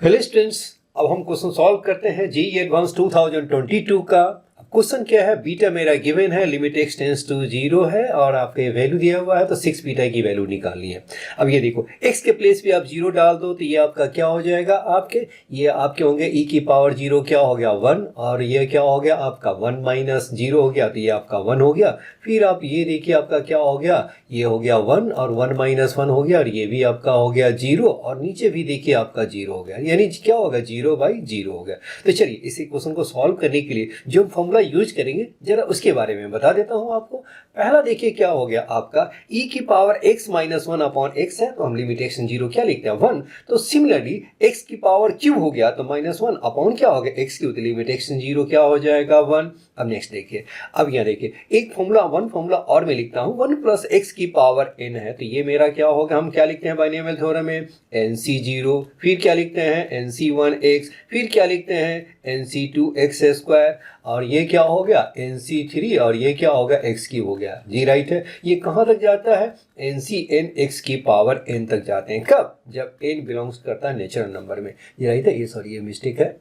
Hello students, अब हम question solve करते हैं जेईई एडवांस 2022 का। क्वेश्चन क्या है, बीटा मेरा गिवन है, लिमिट एक्स टेंड्स टू 0 है और आपके वैल्यू दिया हुआ है तो 6 बीटा की वैल्यू निकालनी है। अब ये देखो, x के प्लेस पे आप 0 डाल दो तो ये आपका क्या हो जाएगा, ये आपके होंगे e की पावर 0 क्या हो गया 1, और ये क्या हो गया आपका 1 माइनस 0 हो गया तो ये आपका 1 हो गया। फिर आप ये देखिए आपका क्या हो गया, ये हो गया 1 और 1 माइनस 1 हो गया और ये भी आपका हो गया 0 और नीचे भी देखिए आपका 0 हो गया, यानी क्या होगा 0/0 हो गया। तो चलिए इसी क्वेश्चन को सॉल्व करने के लिए जो फॉर्मूला यूज करेंगे जरा उसके बारे में बता देता हूं आपको। पहला देखिए क्या हो गया आपका e की power x minus 1 upon x है तो हम लिमिट x 0 क्या लिखते हैं 1। तो सिमिलरली x की पावर क्यूब हो गया तो माइनस 1 अपॉन क्या हो गया x क्यूब, तो लिमिट x 0 क्या हो जाएगा 1। अब नेक्स्ट देखिए, अब यहाँ देखिए एक फॉर्मूला और मैं लिखता हूँ 1 प्लस एक्स की पावर n है तो ये मेरा क्या होगा, हम क्या लिखते हैं बाइनोमियल थ्योरम में nc0, फिर क्या लिखते हैं nc1x, फिर क्या लिखते हैं nc2x², और ये क्या हो गया nc3 और ये क्या होगा x क्यूब हो गया जी, राइट है। ये कहाँ तक जाता है ncn x की पावर n तक जाते हैं, कब, जब n बिलोंग्स करता है नेचुरल नंबर में, ये राइट है। ये सॉरी ये मिस्टेक है।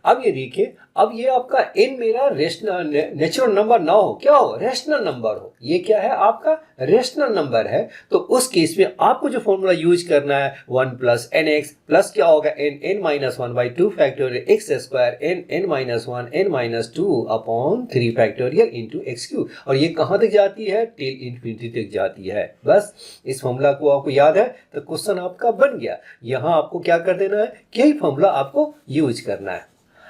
अब ये देखिए, अब ये आपका n मेरा रेशनल नेचुरल नंबर ना हो, क्या हो रेशनल नंबर हो, ये क्या है आपका रेशनल नंबर है। तो उस केस में आपको जो फॉर्मूला यूज करना है 1 प्लस एन एक्स प्लस क्या होगा n minus 1/2 factorial x square n minus 1 n minus 2 upon 3 factorial into x cube, और ये कहाँ तक जाती है टिल इंफिनिटी तक जाती है। बस इस फॉर्मूला को आपको याद है तो क्वेश्चन आपका बन गया। यहाँ आपको क्या कर देना है, यही फॉर्मूला आपको यूज करना है।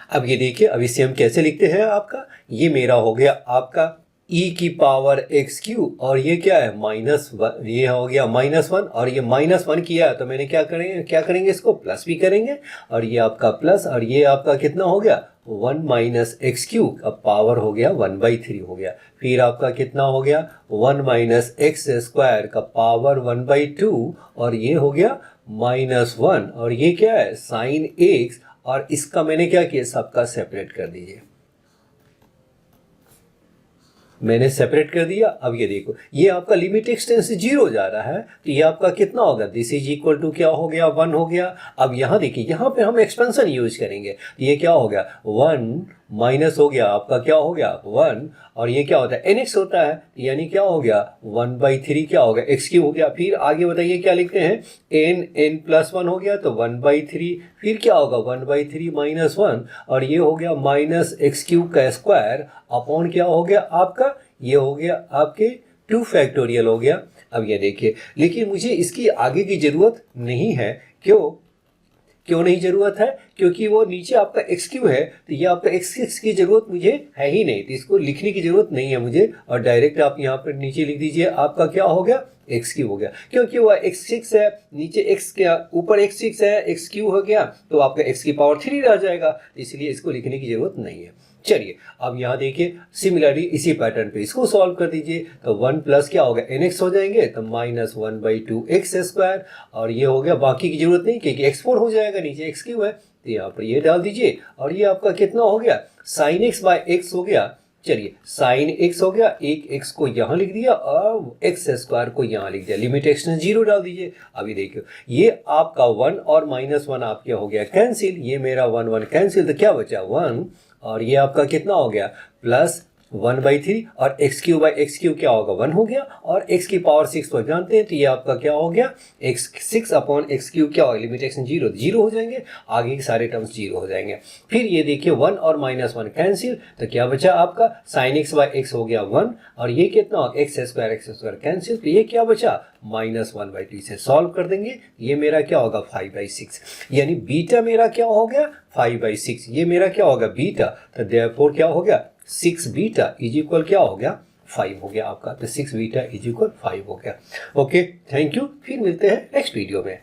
अब ये देखिए, अब इसे हम कैसे लिखते हैं, आपका ये मेरा हो गया आपका e की पावर एक्स क्यूब और ये क्या है -1, ये हो गया -1 और ये -1 किया तो मैंने क्या करेंगे इसको प्लस भी करेंगे, और ये आपका प्लस और ये आपका कितना हो गया 1 माइनस एक्स क्यूब का पावर हो गया 1/3 हो गया। फिर आपका कितना हो गया 1 माइनस एक्स स्क्वायर का पावर 1/2 और ये हो गया -1 और ये क्या है साइन एक्स, और इसका मैंने क्या किया सबका सेपरेट कर दीजिए, मैंने सेपरेट कर दिया। अब ये देखो ये आपका लिमिट एक्स टेंड्स टू 0 जा रहा है तो ये आपका कितना होगा, दिस इज इक्वल टू क्या हो गया 1 हो गया। अब यहाँ देखिए यहाँ पे हम एक्सपेंशन यूज करेंगे तो ये क्या हो गया 1 माइनस हो गया आपका क्या हो गया 1, और ये क्या होता है nx होता है यानी क्या हो गया 1/3 क्या हो गया x क्यूब हो गया। फिर आगे बताइए क्या लिखते हैं n प्लस 1 हो गया तो 1/3, फिर क्या होगा 1/3 माइनस 1 और ये हो गया माइनस एक्स क्यूब का स्क्वायर अपॉन क्या हो गया आपका, ये हो गया आपके 2 फैक्टोरियल हो गया। अब ये देखिए, लेकिन मुझे इसकी आगे की जरूरत नहीं है, क्यों नहीं जरूरत है, क्योंकि वो नीचे आपका एक्स क्यू है तो ये आपका एक्स की जरूरत मुझे है ही नहीं, तो इसको लिखने की जरूरत नहीं है मुझे, और डायरेक्ट आप यहाँ पर नीचे लिख दीजिए आपका क्या हो गया एक्स क्यू हो गया, क्योंकि वह x6 है नीचे x के ऊपर x6 है एक्स क्यू हो गया तो आपका x की पावर 3 रह जाएगा, इसलिए इसको लिखने की जरूरत नहीं है। चलिए अब यहाँ देखिए सिमिलरली इसी पैटर्न पे इसको सॉल्व कर दीजिए तो 1 प्लस क्या होगा nx हो जाएंगे तो -1/2 एक्स स्क्वायर, और ये हो गया बाकी की जरूरत नहीं क्योंकि x4 हो जाएगा नीचे x क्यूब है तो यहाँ पर ये डाल दीजिए, और ये आपका कितना हो गया sin x/x हो गया। चलिए sin x हो गया, एक x को यहाँ लिख दिया और एक्स स्क्वायर को यहाँ लिख दिया, लिमिट x 0 डाल दीजिए। अभी देखिए ये आपका 1 और -1 आपके हो गया कैंसिल, ये मेरा 1 कैंसिल तो क्या बचा 1, और ये आपका कितना हो गया प्लस 1/3 और x cube by x cube क्या होगा 1 हो गया, और x की पावर 6 तो जानते हैं तो ये आपका क्या हो गया x6 अपॉन एक्स क्यूब क्या होगा लिमिट x 0 हो जाएंगे, आगे के सारे टर्म्स 0 हो जाएंगे। फिर ये देखिए 1 और -1 कैंसिल तो क्या बचा आपका sin x/x हो गया 1, और ये कितना होगा एक्स स्क्वायर कैंसिल तो ये क्या बचा -1/2 से सॉल्व कर देंगे, ये मेरा क्या होगा 5/6, यानी बीटा मेरा क्या हो गया 5/6, ये मेरा क्या होगा बीटा, तो देयरफॉर क्या हो गया 6 बीटा इज इक्वल क्या हो गया 5 हो गया आपका, तो 6 बीटा इज इक्वल 5 हो गया। ओके थैंक यू, फिर मिलते हैं नेक्स्ट वीडियो में।